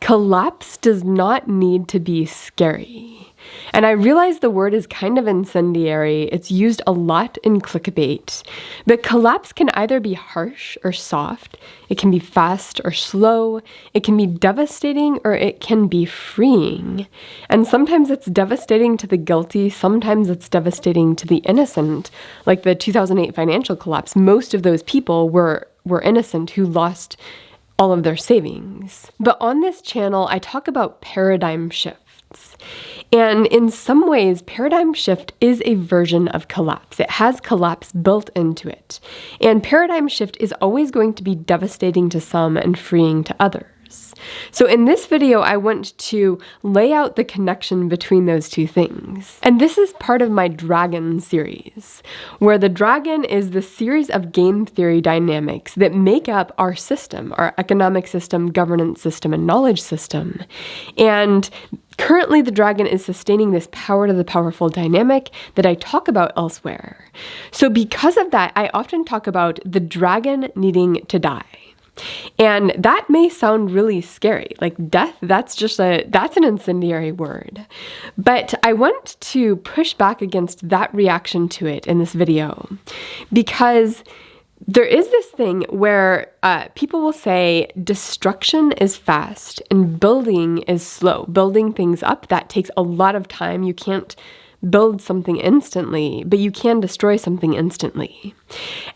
Collapse does not need to be scary. And I realize the word is kind of incendiary. It's used a lot in clickbait. But collapse can either be harsh or soft. It can be fast or slow. It can be devastating or it can be freeing. And sometimes it's devastating to the guilty. Sometimes it's devastating to the innocent. Like the 2008 financial collapse, most of those people were innocent who lost all of their savings. But on this channel, I talk about paradigm shifts. And in some ways, paradigm shift is a version of collapse. It has collapse built into it. And paradigm shift is always going to be devastating to some and freeing to others. So in this video, I want to lay out the connection between those two things. And this is part of my Dragon series, where the Dragon is the series of game theory dynamics that make up our system, our economic system, governance system, and knowledge system. And currently, the Dragon is sustaining this power to the powerful dynamic that I talk about elsewhere. So because of that, I often talk about the Dragon needing to die. And that may sound really scary. Like death, that's an incendiary word. But I want to push back against that reaction to it in this video, because there is this thing where people will say destruction is fast and building is slow. Building things up, that takes a lot of time. You can't build something instantly, but you can destroy something instantly.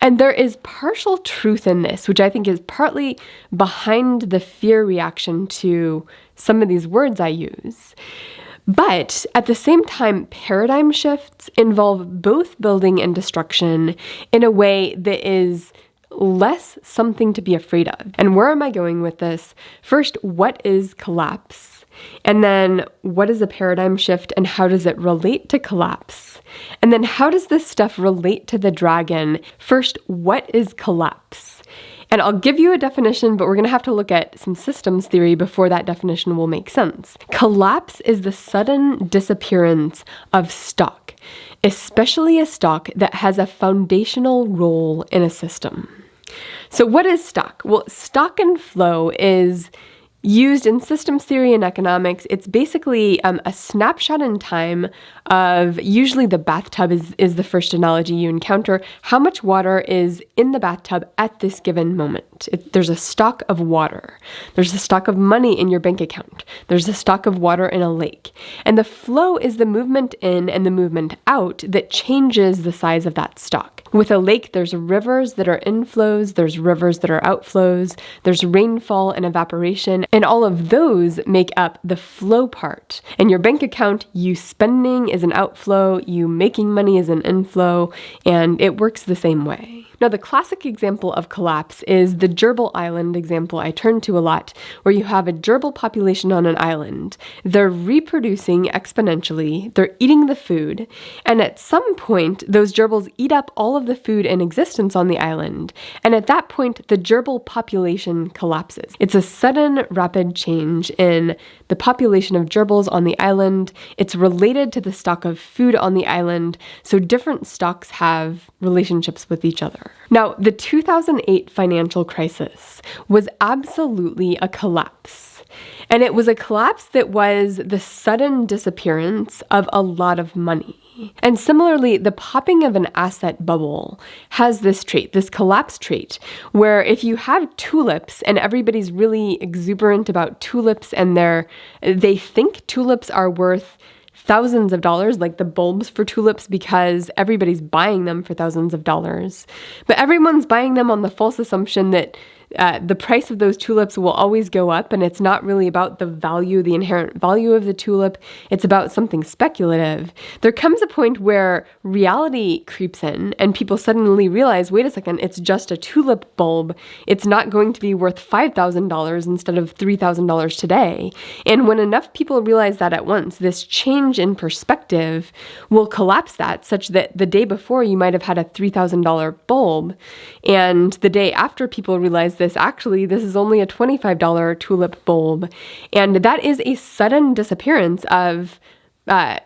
And there is partial truth in this, which I think is partly behind the fear reaction to some of these words I use. But at the same time, paradigm shifts involve both building and destruction in a way that is less something to be afraid of. And where am I going with this? First, what is collapse? And then what is a paradigm shift and how does it relate to collapse? And then how does this stuff relate to the Dragon? First, what is collapse? And I'll give you a definition, but we're going to have to look at some systems theory before that definition will make sense. Collapse is the sudden disappearance of stock, especially a stock that has a foundational role in a system. So what is stock? Well, stock and flow is used in systems theory and economics. It's basically a snapshot in time of, usually the bathtub is the first analogy you encounter, how much water is in the bathtub at this given moment. There's a stock of water. There's a stock of money in your bank account. There's a stock of water in a lake. And the flow is the movement in and the movement out that changes the size of that stock. With a lake, there's rivers that are inflows, there's rivers that are outflows, there's rainfall and evaporation, and all of those make up the flow part. In your bank account, you spending is an outflow, you making money is an inflow, and it works the same way. Now, the classic example of collapse is the gerbil island example I turn to a lot, where you have a gerbil population on an island. They're reproducing exponentially, they're eating the food, and at some point, those gerbils eat up all of the food in existence on the island, and at that point, the gerbil population collapses. It's a sudden, rapid change in the population of gerbils on the island. It's related to the stock of food on the island, so different stocks have relationships with each other. Now, the 2008 financial crisis was absolutely a collapse. And it was a collapse that was the sudden disappearance of a lot of money. And similarly, the popping of an asset bubble has this trait, this collapse trait, where if you have tulips and everybody's really exuberant about tulips and they think tulips are worth thousands of dollars, like the bulbs for tulips, because everybody's buying them for thousands of dollars. But everyone's buying them on the false assumption that the price of those tulips will always go up, and it's not really about the value, the inherent value of the tulip. It's about something speculative. There comes a point where reality creeps in and people suddenly realize, wait a second, it's just a tulip bulb. It's not going to be worth $5,000 instead of $3,000 today. And when enough people realize that at once, this change in perspective will collapse that, such that the day before you might have had a $3,000 bulb, and the day after people realize this is only a $25 tulip bulb. And that is a sudden disappearance of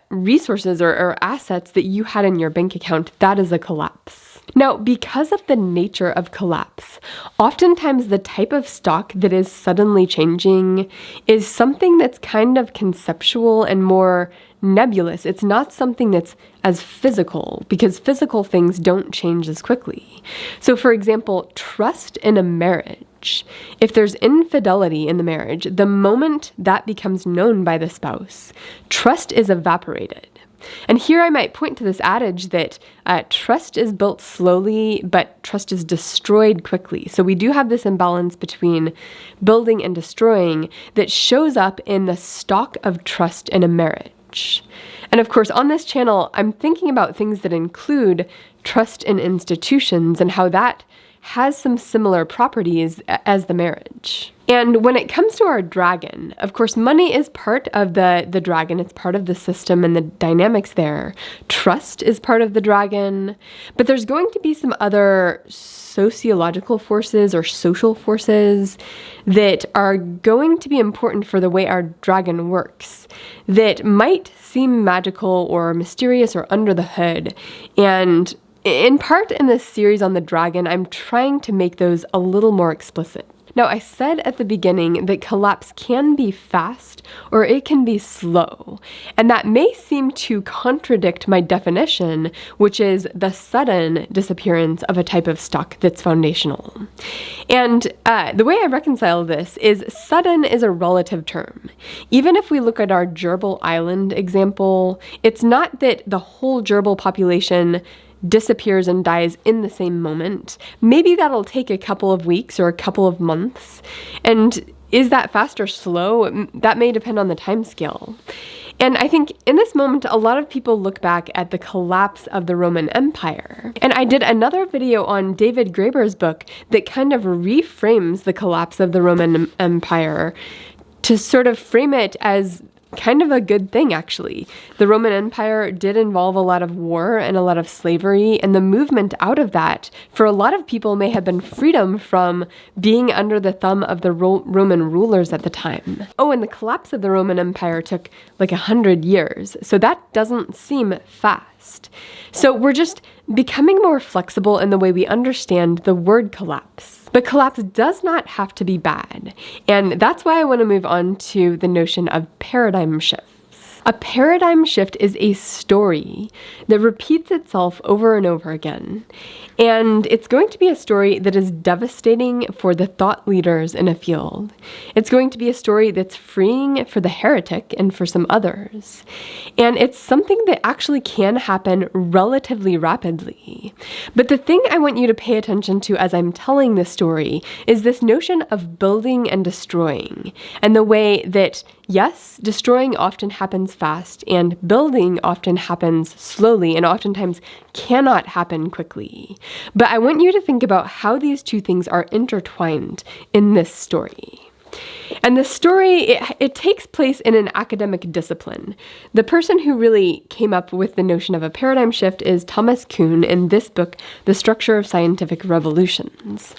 resources or assets that you had in your bank account. That is a collapse. Now, because of the nature of collapse, oftentimes the type of stock that is suddenly changing is something that's kind of conceptual and more nebulous. It's not something that's as physical, because physical things don't change as quickly. So, for example, trust in a marriage. If there's infidelity in the marriage, the moment that becomes known by the spouse, trust is evaporated. And here I might point to this adage that trust is built slowly, but trust is destroyed quickly. So we do have this imbalance between building and destroying that shows up in the stock of trust in a marriage. And of course, on this channel, I'm thinking about things that include trust in institutions and how that has some similar properties as the marriage. And when it comes to our dragon, of course, money is part of the dragon. It's part of the system and the dynamics there. Trust is part of the dragon. But there's going to be some other sociological forces or social forces that are going to be important for the way our dragon works that might seem magical or mysterious or under the hood. And in part in this series on the dragon, I'm trying to make those a little more explicit. Now, I said at the beginning that collapse can be fast or it can be slow, and that may seem to contradict my definition, which is the sudden disappearance of a type of stock that's foundational. And the way I reconcile this is sudden is a relative term. Even if we look at our gerbil island example, it's not that the whole gerbil population disappears and dies in the same moment. Maybe that'll take a couple of weeks or a couple of months. And is that fast or slow? That may depend on the time scale. And I think in this moment, a lot of people look back at the collapse of the Roman Empire. And I did another video on David Graeber's book that kind of reframes the collapse of the Roman Empire to sort of frame it as kind of a good thing, actually. The Roman Empire did involve a lot of war and a lot of slavery, and the movement out of that, for a lot of people, may have been freedom from being under the thumb of the Roman rulers at the time. Oh, and the collapse of the Roman Empire took like 100 years, so that doesn't seem fast. So we're just becoming more flexible in the way we understand the word collapse. But collapse does not have to be bad. And that's why I want to move on to the notion of paradigm shifts. A paradigm shift is a story that repeats itself over and over again. And it's going to be a story that is devastating for the thought leaders in a field. It's going to be a story that's freeing for the heretic and for some others. And it's something that actually can happen relatively rapidly. But the thing I want you to pay attention to as I'm telling this story is this notion of building and destroying, and the way that, yes, destroying often happens fast, and building often happens slowly, and oftentimes cannot happen quickly. But I want you to think about how these two things are intertwined in this story. And the story, it takes place in an academic discipline. The person who really came up with the notion of a paradigm shift is Thomas Kuhn in this book, The Structure of Scientific Revolutions.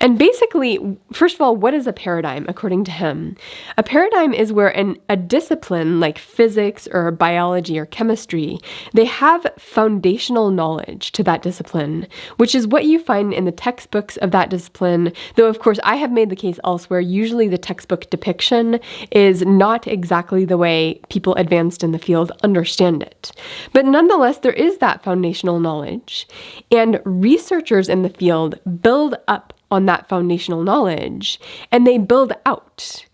And basically, first of all, what is a paradigm, according to him? A paradigm is where a discipline like physics or biology or chemistry, they have foundational knowledge to that discipline, which is what you find in the textbooks of that discipline, though of course I have made the case elsewhere, usually the textbook depiction is not exactly the way people advanced in the field understand it. But nonetheless, there is that foundational knowledge, and researchers in the field build up on that foundational knowledge, and they build out.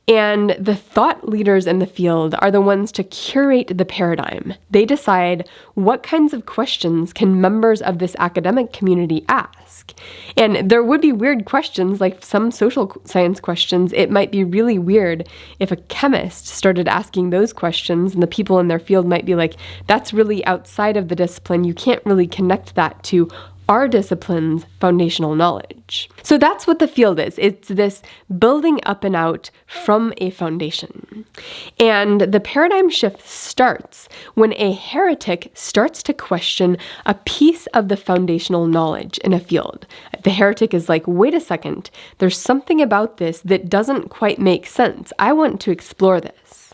And the thought leaders in the field are the ones to curate the paradigm. They decide what kinds of questions can members of this academic community ask. And there would be weird questions, like some social science questions. It might be really weird if a chemist started asking those questions, and the people in their field might be like, that's really outside of the discipline. You can't really connect that to our discipline's foundational knowledge. So that's what the field is. It's this building up and out from a foundation. And the paradigm shift starts when a heretic starts to question a piece of the foundational knowledge in a field. The heretic is like, wait a second, there's something about this that doesn't quite make sense. I want to explore this.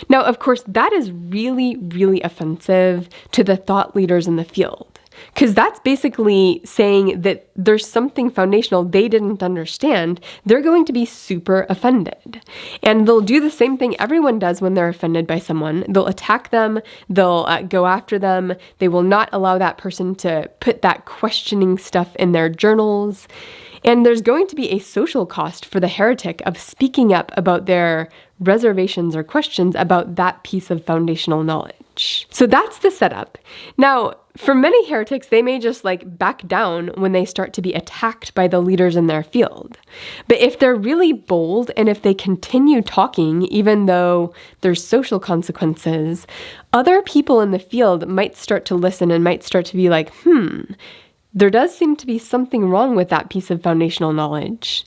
Now, of course, that is really, really offensive to the thought leaders in the field. Because that's basically saying that there's something foundational they didn't understand. They're going to be super offended. And they'll do the same thing everyone does when they're offended by someone. They'll attack them. They'll go after them. They will not allow that person to put that questioning stuff in their journals. And there's going to be a social cost for the heretic of speaking up about their reservations or questions about that piece of foundational knowledge. So that's the setup. Now, for many heretics, they may just back down when they start to be attacked by the leaders in their field. But if they're really bold and if they continue talking, even though there's social consequences, other people in the field might start to listen and might start to be like, there does seem to be something wrong with that piece of foundational knowledge.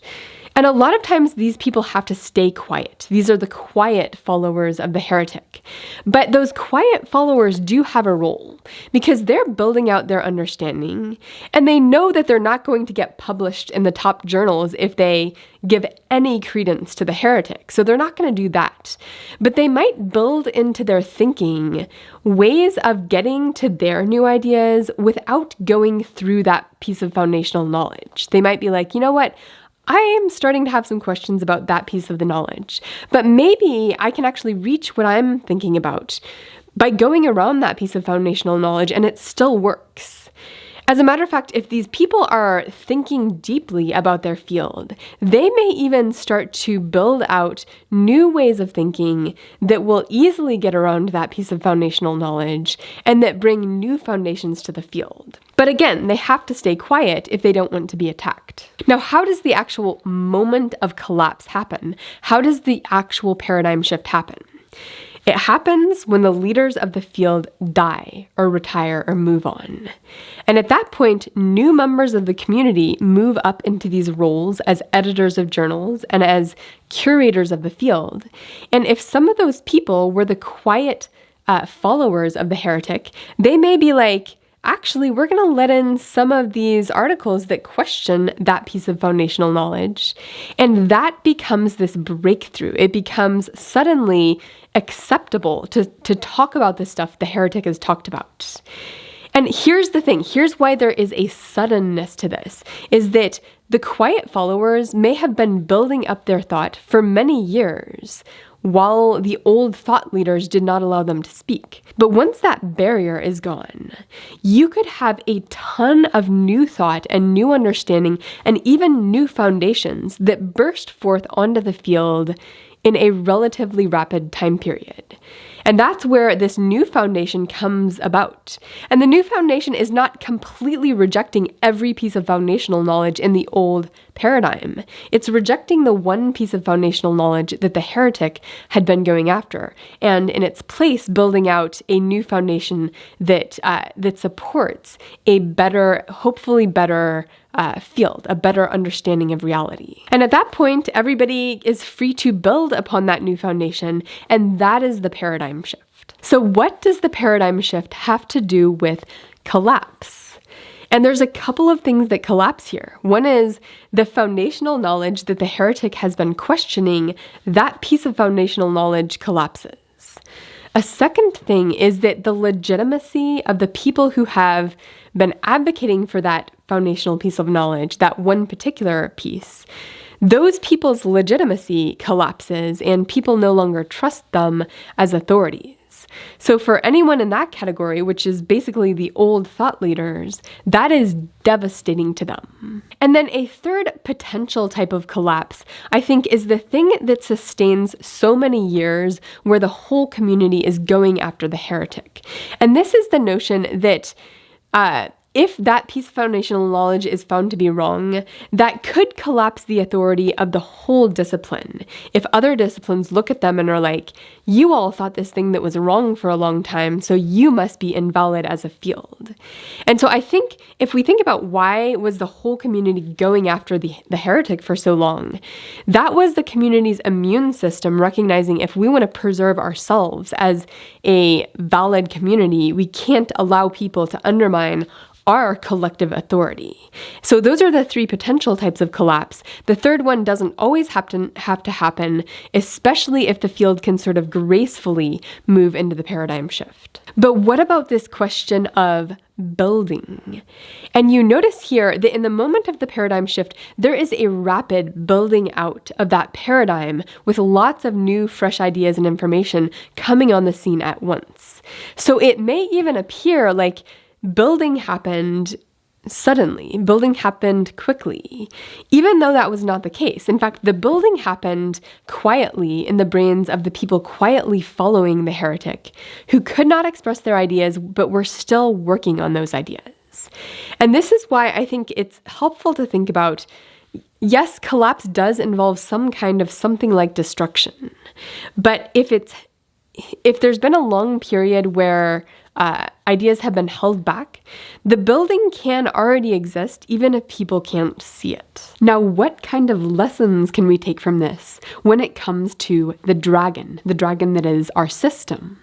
And a lot of times these people have to stay quiet. These are the quiet followers of the heretic. But those quiet followers do have a role because they're building out their understanding and they know that they're not going to get published in the top journals if they give any credence to the heretic. So they're not going to do that. But they might build into their thinking ways of getting to their new ideas without going through that piece of foundational knowledge. They might be like, you know what? I am starting to have some questions about that piece of the knowledge, but maybe I can actually reach what I'm thinking about by going around that piece of foundational knowledge, and it still works. As a matter of fact, if these people are thinking deeply about their field, they may even start to build out new ways of thinking that will easily get around that piece of foundational knowledge and that bring new foundations to the field. But again, they have to stay quiet if they don't want to be attacked. Now, how does the actual moment of collapse happen? How does the actual paradigm shift happen? It happens when the leaders of the field die or retire or move on. And at that point, new members of the community move up into these roles as editors of journals and as curators of the field. And if some of those people were the quiet followers of the heretic, they may be like, actually, we're going to let in some of these articles that question that piece of foundational knowledge. And that becomes this breakthrough. It becomes suddenly acceptable to talk about the stuff the heretic has talked about. And here's the thing. Here's why there is a suddenness to this, is that the quiet followers may have been building up their thought for many years, while the old thought leaders did not allow them to speak. But once that barrier is gone, you could have a ton of new thought and new understanding and even new foundations that burst forth onto the field in a relatively rapid time period. And that's where this new foundation comes about. And the new foundation is not completely rejecting every piece of foundational knowledge in the old paradigm. It's rejecting the one piece of foundational knowledge that the heretic had been going after, and in its place building out a new foundation that supports a better, hopefully better field, a better understanding of reality. And at that point, everybody is free to build upon that new foundation, and that is the paradigm shift. So what does the paradigm shift have to do with collapse? And there's a couple of things that collapse here. One is the foundational knowledge that the heretic has been questioning, that piece of foundational knowledge collapses. A second thing is that the legitimacy of the people who have been advocating for that foundational piece of knowledge, that one particular piece, those people's legitimacy collapses and people no longer trust them as authorities. So for anyone in that category, which is basically the old thought leaders, that is devastating to them. And then a third potential type of collapse, I think, is the thing that sustains so many years where the whole community is going after the heretic. And this is the notion that if that piece of foundational knowledge is found to be wrong, that could collapse the authority of the whole discipline. If other disciplines look at them and are like, you all thought this thing that was wrong for a long time, so you must be invalid as a field. And so I think if we think about why was the whole community going after the heretic for so long, that was the community's immune system recognizing if we want to preserve ourselves as a valid community, we can't allow people to undermine our collective authority. So those are the three potential types of collapse. The third one doesn't always have to happen, especially if the field can sort of gracefully move into the paradigm shift. But what about this question of building? And you notice here that in the moment of the paradigm shift, there is a rapid building out of that paradigm with lots of new, fresh ideas and information coming on the scene at once. So it may even appear like building happened suddenly, building happened quickly, even though that was not the case. In fact, the building happened quietly in the brains of the people quietly following the heretic, who could not express their ideas, but were still working on those ideas. And this is why I think it's helpful to think about, yes, collapse does involve some kind of something like destruction, but if there's been a long period where ideas have been held back, the building can already exist even if people can't see it. Now, what kind of lessons can we take from this when it comes to the dragon that is our system?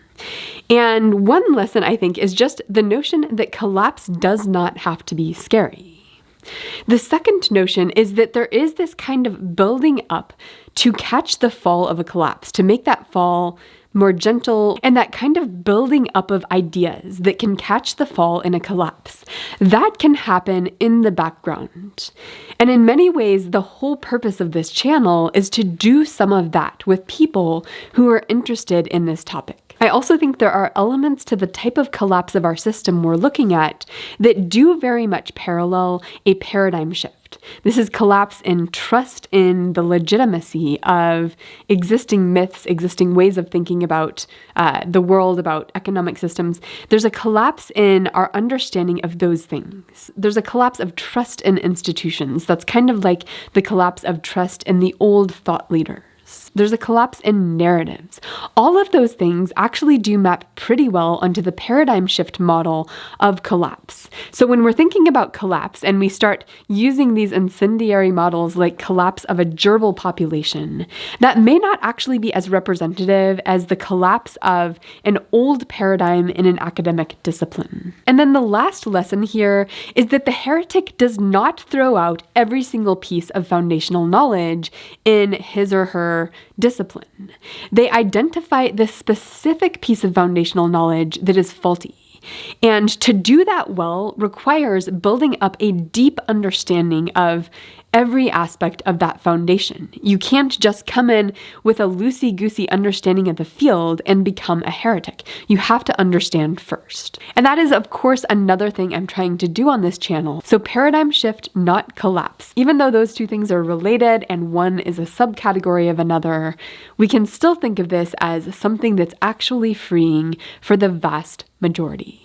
And one lesson, I think, is just the notion that collapse does not have to be scary. The second notion is that there is this kind of building up to catch the fall of a collapse, to make that fall more gentle, and that kind of building up of ideas that can catch the fall in a collapse. That can happen in the background. And in many ways, the whole purpose of this channel is to do some of that with people who are interested in this topic. I also think there are elements to the type of collapse of our system we're looking at that do very much parallel a paradigm shift. This is collapse in trust in the legitimacy of existing myths, existing ways of thinking about the world, about economic systems. There's a collapse in our understanding of those things. There's a collapse of trust in institutions. That's kind of like the collapse of trust in the old thought leaders. There's a collapse in narratives. All of those things actually do map pretty well onto the paradigm shift model of collapse. So when we're thinking about collapse and we start using these incendiary models like collapse of a gerbil population, that may not actually be as representative as the collapse of an old paradigm in an academic discipline. And then the last lesson here is that the heretic does not throw out every single piece of foundational knowledge in his or her discipline. They identify the specific piece of foundational knowledge that is faulty. And to do that well requires building up a deep understanding of every aspect of that foundation. You can't just come in with a loosey-goosey understanding of the field and become a heretic. You have to understand first. And that is, of course, another thing I'm trying to do on this channel. So paradigm shift, not collapse. Even though those two things are related and one is a subcategory of another, we can still think of this as something that's actually freeing for the vast majority.